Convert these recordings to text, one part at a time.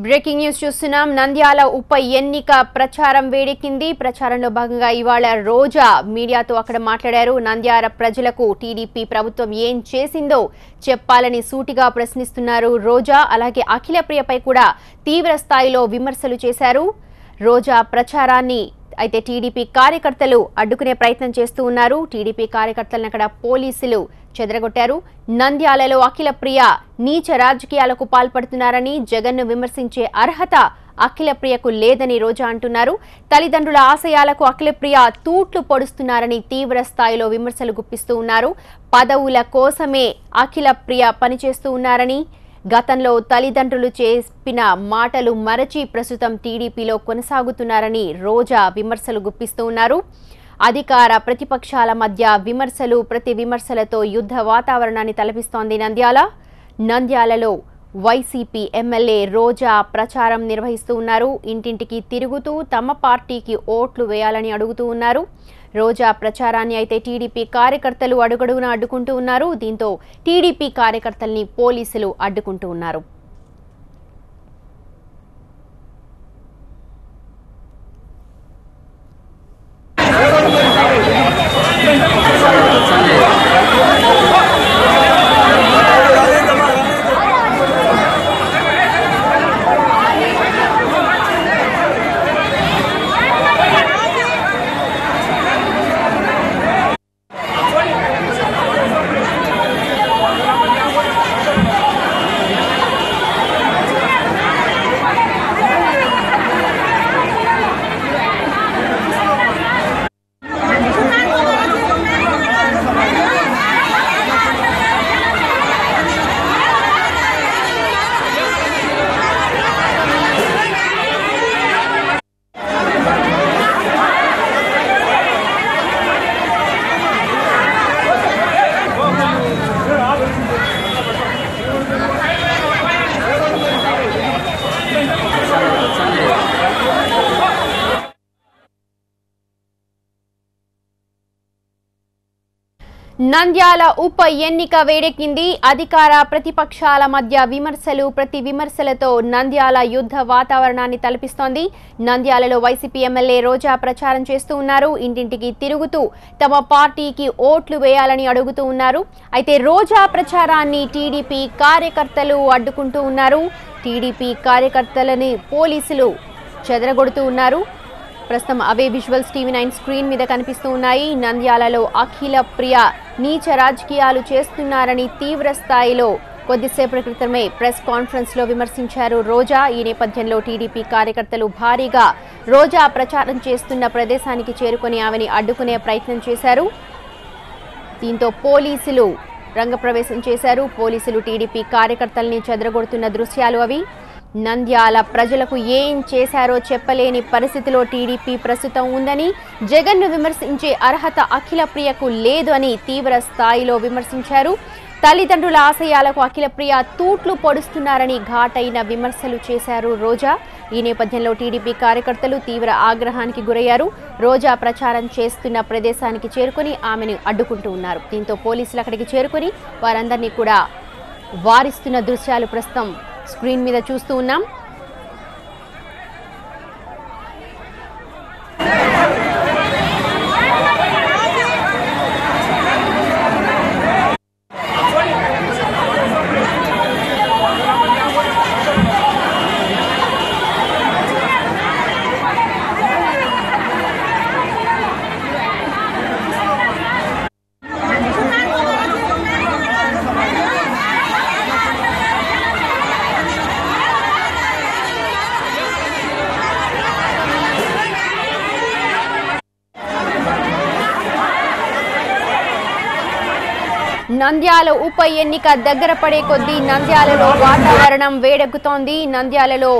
Breaking news చూస్తున్నాం. నంద్యాల ఉప ఎన్నిక ప్రచారం వేడెక్కింది. ప్రచారంలో భాగంగా ఇవాళ రోజా మీడియాతో అక్కడ మాట్లాడారు. నంద్యాల ప్రజలకు టీడీపీ ప్రభుత్వం ఏం చేసిందో చెప్పాలని సూటిగా ప్రశ్నిస్తున్నారు రోజా. అలాగే అఖిలప్రియపై కూడా తీవ్ర స్థాయిలో విమర్శలు చేశారు. రోజా ప్రచారాన్ని అయితే టీడీపీ కార్యకర్తలు అడ్డుకునే ప్రయత్నం చేస్తూ ఉన్నారు. టీడీపీ కార్యకర్తలను అక్కడ పోలీసులు చెదరగొట్టారు. నంద్యాలలో అఖిలప్రియ నీచ రాజకీయాలకు పాల్పడుతున్నారని, జగన్ను విమర్శించే అర్హత అఖిలప్రియకు లేదని రోజా అంటున్నారు. తల్లిదండ్రుల ఆశయాలకు అఖిలప్రియ తూట్లు పొడుస్తున్నారని తీవ్ర స్థాయిలో విమర్శలు గుప్పిస్తూ ఉన్నారు. పదవుల కోసమే అఖిలప్రియ పనిచేస్తూ ఉన్నారని, గతంలో తల్లిదండ్రులు చెప్పిన మాటలు మరచి ప్రస్తుతం టీడీపీలో కొనసాగుతున్నారని రోజా విమర్శలు గుప్పిస్తూ ఉన్నారు. అధికార ప్రతిపక్షాల మధ్య విమర్శలు, ప్రతి విమర్శలతో యుద్ధ వాతావరణాన్ని తలపిస్తోంది నంద్యాలలో వైసీపీ ఎమ్మెల్యే రోజా ప్రచారం నిర్వహిస్తూ ఉన్నారు. ఇంటింటికి తిరుగుతూ తమ పార్టీకి ఓట్లు వేయాలని అడుగుతూ ఉన్నారు. రోజా ప్రచారాన్ని అయితే టీడీపీ కార్యకర్తలు అడుగడుగునా అడ్డుకుంటూ ఉన్నారు. దీంతో టీడీపీ కార్యకర్తల్ని పోలీసులు అడ్డుకుంటూ ఉన్నారు. నంద్యాల ఉప ఎన్నిక వేడెక్కింది. అధికార ప్రతిపక్షాల మధ్య విమర్శలు, ప్రతి విమర్శలతో నంద్యాల యుద్ధ వాతావరణాన్ని తలపిస్తోంది. నంద్యాలలో వైసీపీ ఎమ్మెల్యే రోజా ప్రచారం చేస్తూ ఉన్నారు. ఇంటింటికి తిరుగుతూ తమ పార్టీకి ఓట్లు వేయాలని అడుగుతూ ఉన్నారు. అయితే రోజా ప్రచారాన్ని టీడీపీ కార్యకర్తలు అడ్డుకుంటూ ఉన్నారు. టీడీపీ కార్యకర్తలని పోలీసులు చెదరగొడుతూ ఉన్నారు. ప్రస్తుతం అవే విజువల్స్ టీవీ9 స్క్రీన్ మీద కనిపిస్తూ ఉన్నాయి. నంద్యాలలో అఖిలప్రియ నీచ రాజకీయాలు చేస్తున్నారని తీవ్ర స్థాయిలో కొద్దిసేపటి క్రితమే ప్రెస్ కాన్ఫరెన్స్ లో విమర్శించారు రోజా. ఈ నేపథ్యంలో టీడీపీ కార్యకర్తలు భారీగా రోజా ప్రచారం చేస్తున్న ప్రదేశానికి చేరుకొని ఆమెని అడ్డుకునే ప్రయత్నం చేశారు. దీంతో పోలీసులు రంగప్రవేశం చేశారు. పోలీసులు టీడీపీ కార్యకర్తల్ని చెదరగొడుతున్న దృశ్యాలు అవి. నంద్యాల ప్రజలకు ఏం చేశారో చెప్పలేని పరిస్థితిలో టీడీపీ ప్రస్తుతం ఉందని, జగన్ను విమర్శించే అర్హత అఖిలప్రియకు లేదు అని తీవ్ర స్థాయిలో విమర్శించారు. తల్లిదండ్రుల ఆశయాలకు అఖిలప్రియ తూట్లు పొడుస్తున్నారని ఘాటైన విమర్శలు చేశారు రోజా. ఈ నేపథ్యంలో టీడీపీ కార్యకర్తలు తీవ్ర ఆగ్రహానికి గురయ్యారు. రోజా ప్రచారం చేస్తున్న ప్రదేశానికి చేరుకుని ఆమెను అడ్డుకుంటూ ఉన్నారు. దీంతో పోలీసులు అక్కడికి చేరుకుని వారందరినీ కూడా వారిస్తున్న దృశ్యాలు ప్రస్తుతం స్క్రీన్ మీద చూస్తూ ఉన్నాం. నంద్యాల ఉప ఎన్నిక దగ్గర పడే కొద్దీ నంద్యాలలో వాతావరణం వేడెక్కుతోంది. నంద్యాలలో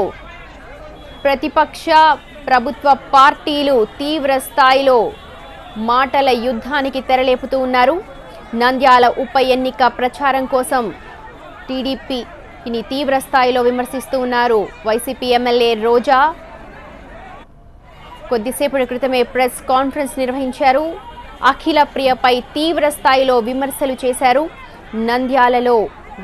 ప్రతిపక్ష ప్రభుత్వ పార్టీలు తీవ్ర స్థాయిలో మాటల యుద్ధానికి తెరలేపుతూ ఉన్నారు. నంద్యాల ఉప ఎన్నిక ప్రచారం కోసం టీడీపీని తీవ్ర స్థాయిలో విమర్శిస్తూ ఉన్నారు వైసీపీ ఎమ్మెల్యే రోజా. కొద్దిసేపటి క్రితమే ప్రెస్ కాన్ఫరెన్స్ నిర్వహించారు. అఖిలప్రియపై తీవ్ర స్థాయిలో విమర్శలు చేశారు. నంద్యాలలో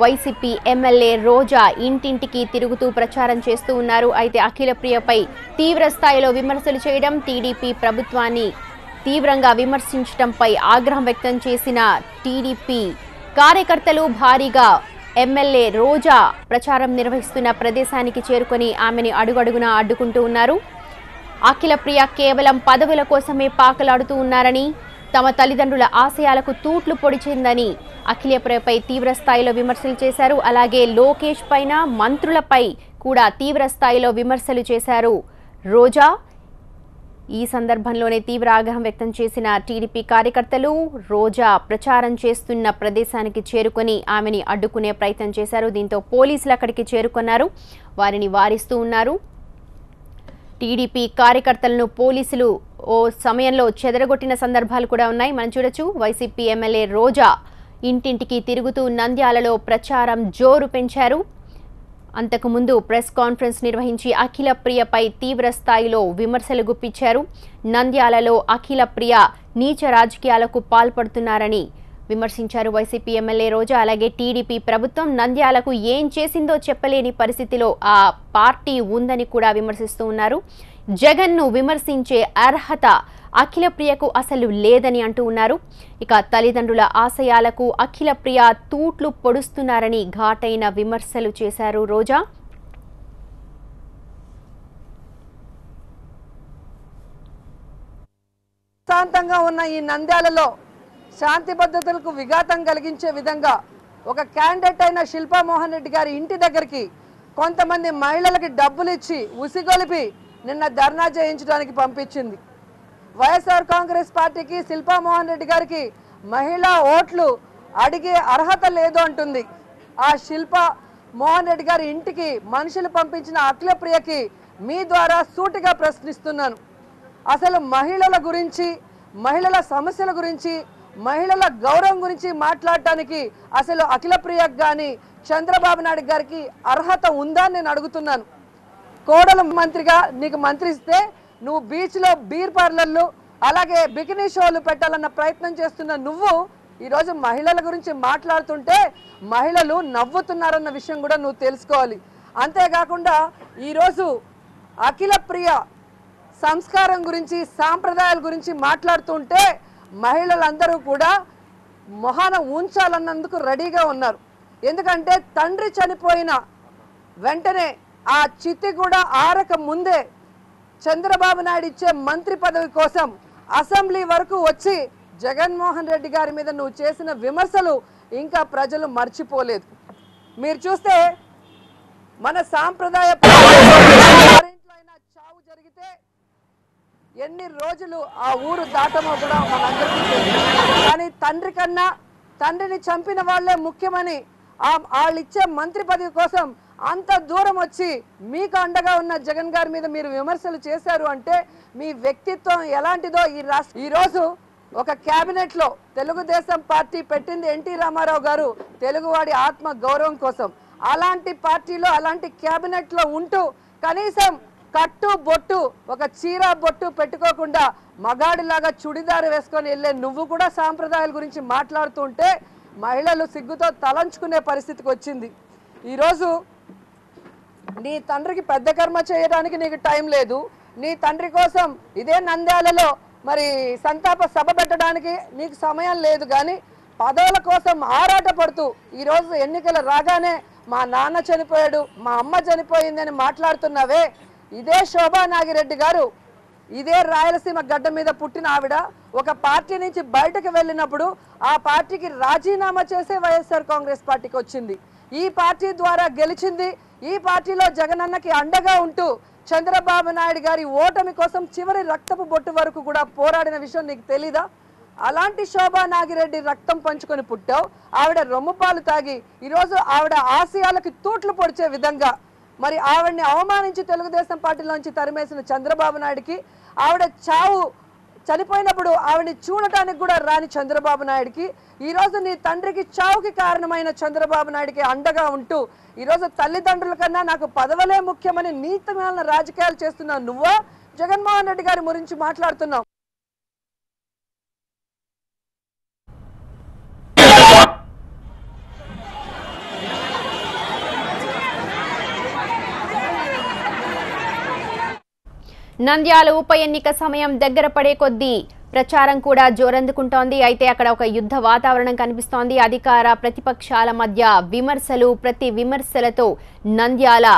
వైసీపీ ఎమ్మెల్యే రోజా ఇంటింటికి తిరుగుతూ ప్రచారం చేస్తూ ఉన్నారు. అయితే అఖిలప్రియపై తీవ్ర స్థాయిలో విమర్శలు చేయడం, టీడీపీ ప్రభుత్వాన్ని తీవ్రంగా విమర్శించడంపై ఆగ్రహం వ్యక్తం చేసిన టీడీపీ కార్యకర్తలు భారీగా ఎమ్మెల్యే రోజా ప్రచారం నిర్వహిస్తున్న ప్రదేశానికి చేరుకొని ఆమెని అడుగడుగునా అడ్డుకుంటూ ఉన్నారు. అఖిలప్రియ కేవలం పదవుల కోసమే పాకలాడుతూ ఉన్నారని, తమ తల్లిదండ్రుల ఆశయాలకు తూట్లు పొడిచిందని అఖిలప్రియపై తీవ్ర స్థాయిలో విమర్శలు చేశారు. అలాగే లోకేష్ పైన, మంత్రులపై కూడా తీవ్ర స్థాయిలో విమర్శలు చేశారు రోజా. ఈ సందర్భంలోనే తీవ్ర ఆగ్రహం వ్యక్తం చేసిన టీడీపీ కార్యకర్తలు రోజా ప్రచారం చేస్తున్న ప్రదేశానికి చేరుకొని ఆమెని అడ్డుకునే ప్రయత్నం చేశారు. దీంతో పోలీసులు అక్కడికి చేరుకున్నారు, వారిని వారిస్తూ ఉన్నారు. టీడీపీ కార్యకర్తలను పోలీసులు ఓ సమయంలో చెదరగొట్టిన సందర్భాలు కూడా ఉన్నాయి. మనం చూడొచ్చు. వైసీపీ ఎమ్మెల్యే రోజా ఇంటింటికి తిరుగుతూ నంద్యాలలో ప్రచారం జోరు పెంచారు. అంతకుముందు ప్రెస్ కాన్ఫరెన్స్ నిర్వహించి అఖిలప్రియపై తీవ్ర స్థాయిలో విమర్శలు గుప్పించారు. నంద్యాలలో అఖిలప్రియ నీచ రాజకీయాలకు పాల్పడుతున్నారని విమర్శించారు వైసీపీ ఎమ్మెల్యే రోజా. అలాగే టీడీపీ ప్రభుత్వం నంద్యాలకు ఏం చేసిందో చెప్పలేని పరిస్థితిలో ఆ పార్టీ ఉందని కూడా విమర్శిస్తూ ఉన్నారు. జగన్ను విమర్శించే అర్హత అఖిలప్రియకు అసలు లేదని అంటూ ఉన్నారు. ఇక తల్లిదండ్రుల ఆశయాలకు అఖిలప్రియ తూట్లు పొడుస్తున్నారని ఘాటైన విమర్శలు చేశారు రోజా. శాంతంగా ఉన్న ఈ నంద్యాలలో శాంతి భద్రతలకు విఘాతం కలిగించే విధంగా ఒక క్యాండిడేట్ అయిన శిల్పా మోహన్ రెడ్డి గారి ఇంటి దగ్గరికి కొంతమంది మహిళలకి డబ్బులు ఇచ్చి ఉసిగొలిపి నిన్న ధర్నా చేయించడానికి పంపించింది. వైఎస్ఆర్ కాంగ్రెస్ పార్టీకి శిల్పా మోహన్ రెడ్డి గారికి మహిళా ఓట్లు అడిగే అర్హత లేదు అంటుంది. ఆ శిల్పా మోహన్ రెడ్డి గారి ఇంటికి మనుషులు పంపించిన అఖిలప్రియకి మీ ద్వారా సూటిగా ప్రశ్నిస్తున్నాను. అసలు మహిళల గురించి, మహిళల సమస్యల గురించి, మహిళల గౌరవం గురించి మాట్లాడటానికి అసలు అఖిలప్రియకు కానీ చంద్రబాబు నాయుడు గారికి అర్హత ఉందా అని నేను అడుగుతున్నాను. కోడల మంత్రిగా నీకు మంత్రి ఇస్తే నువ్వు బీచ్లో బీర్ పార్లర్లు అలాగే బికినీ షోలు పెట్టాలన్న ప్రయత్నం చేస్తున్న నువ్వు ఈరోజు మహిళల గురించి మాట్లాడుతుంటే మహిళలు నవ్వుతున్నారన్న విషయం కూడా నువ్వు తెలుసుకోవాలి. అంతేకాకుండా ఈరోజు అఖిలప్రియ సంస్కారం గురించి, సాంప్రదాయాల గురించి మాట్లాడుతుంటే మహిళలందరూ కూడా మొహాన ఉంచాలన్నందుకు రెడీగా ఉన్నారు. ఎందుకంటే తండ్రి చనిపోయిన వెంటనే ఆ చిత్తి కూడా ఆరక ముందే చంద్రబాబు నాయుడు ఇచ్చే మంత్రి పదవి కోసం అసెంబ్లీ వరకు వచ్చి జగన్మోహన్ రెడ్డి గారి మీద నువ్వు చేసిన విమర్శలు ఇంకా ప్రజలు మర్చిపోలేదు. మీరు చూస్తే మన సాంప్రదాయ చావు జరిగితే ఎన్ని రోజులు ఆ ఊరు దాటమో కూడా మనందరికీ తెలుసు. కానీ తండ్రి కన్నా తండ్రిని చంపిన వాళ్లే ముఖ్యమని వాళ్ళు ఇచ్చే మంత్రి పదవి కోసం అంత దూరం వచ్చి మీకు అండగా ఉన్న జగన్ గారి మీద మీరు విమర్శలు చేశారు అంటే మీ వ్యక్తిత్వం ఎలాంటిదో ఈరోజు ఒక క్యాబినెట్ లో తెలుగుదేశం పార్టీ పెట్టింది ఎన్టీ రామారావు గారు తెలుగువాడి ఆత్మ గౌరవం కోసం. అలాంటి పార్టీలో అలాంటి క్యాబినెట్ లో ఉంటూ కనీసం కట్టు బొట్టు ఒక చీర బొట్టు పెట్టుకోకుండా మగాడిలాగా చుడిదారు వేసుకొని వెళ్ళే నువ్వు కూడా సాంప్రదాయాల గురించి మాట్లాడుతుంటే మహిళలు సిగ్గుతో తలంచుకునే పరిస్థితికి వచ్చింది. ఈరోజు నీ తండ్రికి పెద్ద కర్మ చేయడానికి నీకు టైం లేదు. నీ తండ్రి కోసం ఇదే నంద్యాలలో మరి సంతాప సభ పెట్టడానికి నీకు సమయం లేదు. కానీ పదవుల కోసం ఆరాట పడుతూ ఈరోజు ఎన్నికలు రాగానే మా నాన్న చనిపోయాడు, మా అమ్మ చనిపోయింది అని మాట్లాడుతున్నావే, ఇదే శోభా నాగిరెడ్డి గారు ఇదే రాయలసీమ గడ్డ మీద పుట్టిన ఆవిడ ఒక పార్టీ నుంచి బయటకు వెళ్ళినప్పుడు ఆ పార్టీకి రాజీనామా చేసే వైఎస్ఆర్ కాంగ్రెస్ పార్టీకి వచ్చింది. ఈ పార్టీ ద్వారా గెలిచింది. ఈ పార్టీలో జగనన్నకి అండగా ఉంటూ చంద్రబాబు నాయుడు గారి ఓటమి కోసం చివరి రక్తపు బొట్టు వరకు కూడా పోరాడిన విషయం నీకు తెలీదా? అలాంటి శోభా నాగిరెడ్డి రక్తం పంచుకొని పుట్టావు. ఆవిడ రొమ్ముపాలు తాగి ఈరోజు ఆవిడ ఆశయాలకి తూట్లు పొడిచే విధంగా మరి ఆవిడని అవమానించి తెలుగుదేశం పార్టీలోంచి తరిమేసిన చంద్రబాబు నాయుడికి, ఆవిడ చనిపోయినప్పుడు ఆవిడని చూడటానికి కూడా రాని చంద్రబాబు నాయుడికి, ఈరోజు నీ తండ్రికి చావుకి కారణమైన చంద్రబాబు నాయుడికి అండగా ఉంటూ ఈరోజు తల్లిదండ్రుల కన్నా నాకు పదవులే ముఖ్యమని నీతిమైన రాజకీయాలు చేస్తున్నావు నువ్వా జగన్మోహన్ రెడ్డి గారి గురించి మాట్లాడుతున్నావు? నంద్యాల ఉప ఎన్నిక సమయం దగ్గర పడే కొద్దీ ప్రచారం కూడా జోరందుకుంటోంది. అయితే అక్కడ ఒక యుద్ధ వాతావరణం కనిపిస్తోంది. అధికార ప్రతిపక్షాల మధ్య విమర్శలు, ప్రతి విమర్శలతో నంద్యాల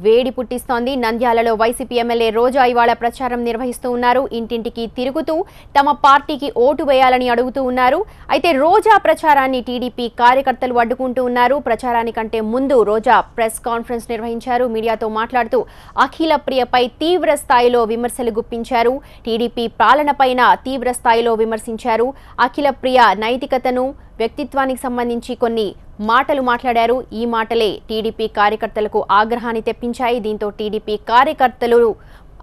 వేడి పుట్టిస్తోంది. నంద్యాలలో వైసీపీ ఎమ్మెల్యే రోజా ఇవాళ ప్రచారం నిర్వహిస్తూ ఉన్నారు. ఇంటింటికి తిరుగుతూ తమ పార్టీకి ఓటు వేయాలని అడుగుతూ ఉన్నారు. అయితే రోజా ప్రచారాన్ని టీడీపీ కార్యకర్తలు అడ్డుకుంటూ ఉన్నారు. ప్రచారానికంటే ముందు రోజా ప్రెస్ కాన్ఫరెన్స్ నిర్వహించారు. మీడియాతో మాట్లాడుతూ అఖిల ప్రియపై తీవ్ర స్థాయిలో విమర్శలు గుప్పించారు. టీడీపీ పాలనపైన తీవ్ర స్థాయిలో విమర్శించారు. అఖిల ప్రియ నైతికతను, వ్యక్తిత్వానికి సంబంధించి కొన్ని మాటలు మాట్లాడారు. ఈ మాటలే టీడీపీ కార్యకర్తలకు ఆగ్రహాన్ని తెప్పించాయి. దీంతో టీడీపీ కార్యకర్తలు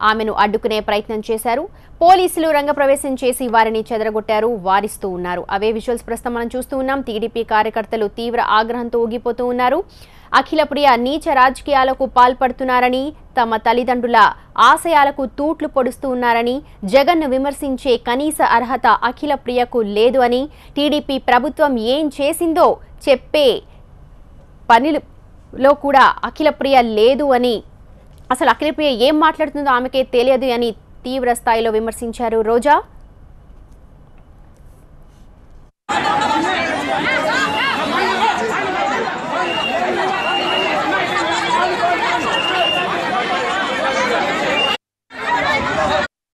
ఆమెను అడ్డుకునే ప్రయత్నం చేశారు. పోలీసులు రంగప్రవేశం చేసి వారిని చెదరగొట్టారు, వారిస్తూ ఉన్నారు. అవే విజువల్స్ ప్రస్తుతం మనం చూస్తూ ఉన్నాం. టీడీపీ కార్యకర్తలు తీవ్ర ఆగ్రహంతో ఊగిపోతూ ఉన్నారు. అఖిల ప్రియ నీచ రాజకీయాలకు పాల్పడుతున్నారని, తమ తల్లిదండ్రుల ఆశయాలకు తూట్లు పొడుస్తూ ఉన్నారని, జగన్ను విమర్శించే కనీస అర్హత అఖిల ప్రియకు లేదు అని, టీడీపీ ప్రభుత్వం ఏం చేసిందో చెప్పే పనిలో కూడా అఖిల ప్రియ లేదు అని, అసలు అఖిల ప్రియ ఏం మాట్లాడుతుందో ఆమెకే తెలియదు అని తీవ్ర స్థాయిలో విమర్శించారు రోజా.